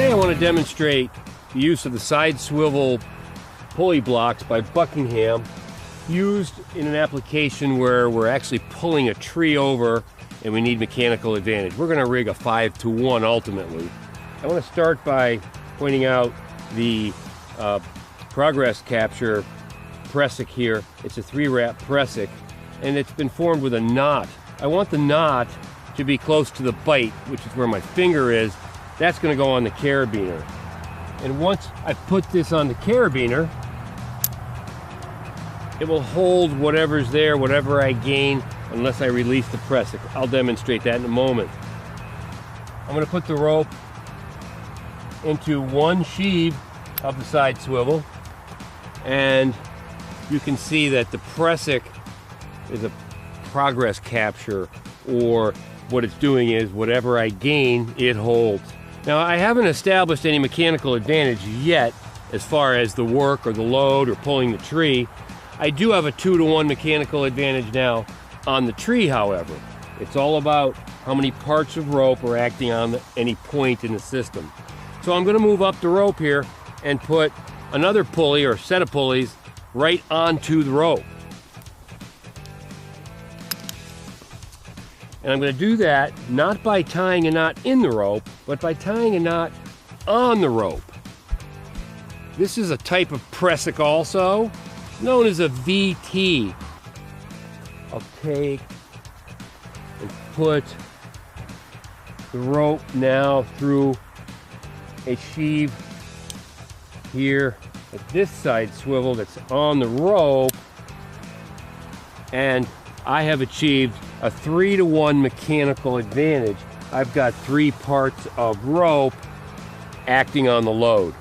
Today I want to demonstrate the use of the side swivel pulley blocks by Buckingham, used in an application where we're actually pulling a tree over and we need mechanical advantage. We're going to rig a 5-to-1 ultimately. I want to start by pointing out the progress capture pressic here. It's a 3-wrap pressic and it's been formed with a knot. I want the knot to be close to the bite, which is where my finger is. That's going to go on the carabiner. And once I put this on the carabiner, it will hold whatever's there, whatever I gain, unless I release the pressic. I'll demonstrate that in a moment. I'm going to put the rope into one sheave of the side swivel, and you can see that the pressic is a progress capture, or what it's doing is whatever I gain, it holds. Now, I haven't established any mechanical advantage yet as far as the work or the load or pulling the tree. I do have a 2-to-1 mechanical advantage now on the tree, however. It's all about how many parts of rope are acting on any point in the system. So I'm going to move up the rope here and put another pulley or set of pulleys right onto the rope. And I'm going to do that not by tying a knot in the rope, but by tying a knot on the rope. This is a type of pressic also, known as a VT. I'll take and put the rope now through a sheave here at this side swivel that's on the rope, and I have achieved a 3-to-1 mechanical advantage. I've got 3 parts of rope acting on the load.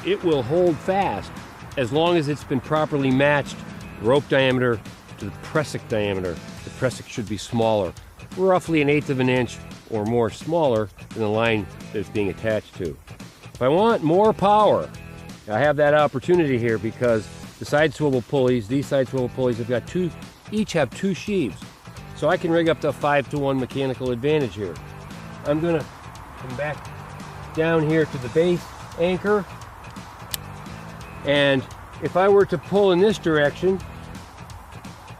It will hold fast as long as it's been properly matched rope diameter to the pressic diameter. The pressic should be smaller, roughly 1/8 of an inch or more smaller than the line that it's being attached to. If I want more power, I have that opportunity here because the side swivel pulleys, these side swivel pulleys have got each have 2 sheaves. So I can rig up to a 5-to-1 mechanical advantage here. I'm gonna come back down here to the base anchor, and if I were to pull in this direction,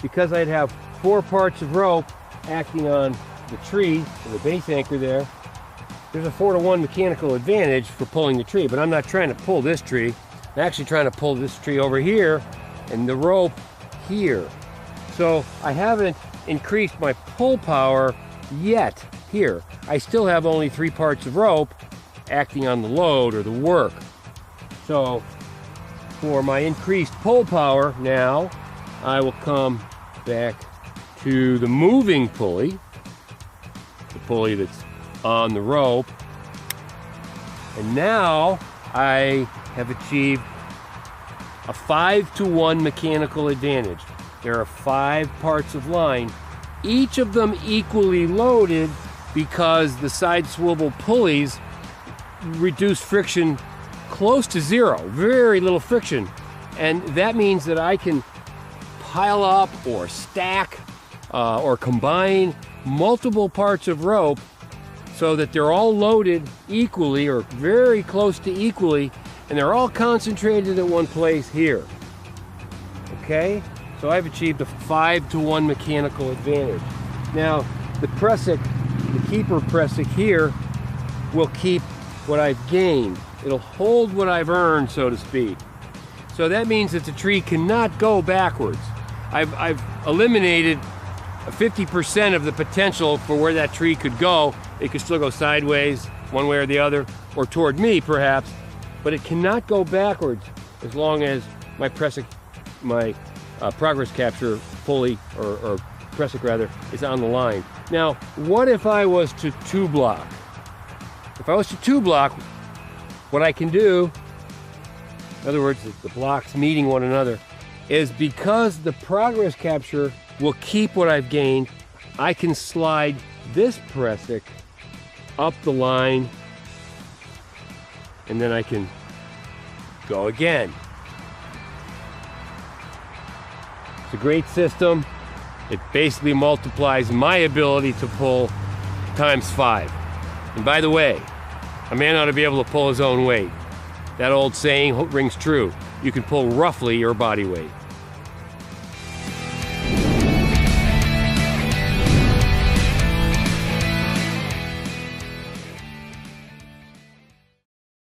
because I'd have 4 parts of rope acting on the tree, or the base anchor there's a 4-to-1 mechanical advantage for pulling the tree, but I'm not trying to pull this tree. I'm actually trying to pull this tree over here and the rope here. So I haven't increased my pull power yet here. I still have only 3 parts of rope acting on the load or the work. So for my increased pull power now, I will come back to the moving pulley, the pulley that's on the rope, and now I have achieved a 5-to-1 mechanical advantage. There are 5 parts of line, each of them equally loaded, because the side swivel pulleys reduce friction close to 0, very little friction. And that means that I can pile up or stack or combine multiple parts of rope so that they're all loaded equally or very close to equally, and they're all concentrated at one place here. Okay? So I've achieved a 5-to-1 mechanical advantage. Now, the pressic, the keeper pressic here, will keep what I've gained. It'll hold what I've earned, so to speak. So that means that the tree cannot go backwards. I've eliminated 50% of the potential for where that tree could go. It could still go sideways, one way or the other, or toward me perhaps, but it cannot go backwards as long as my pressic, my progress capture pulley, or pressic rather, is on the line. Now, what if I was to 2-block? If I was to 2-block, what I can do, in other words, the blocks meeting one another, is because the progress capture will keep what I've gained, I can slide this pressic up the line, and then I can go again. It's a great system. It basically multiplies my ability to pull times 5. And by the way, A man ought to be able to pull his own weight. That old saying rings true. You can pull roughly your body weight.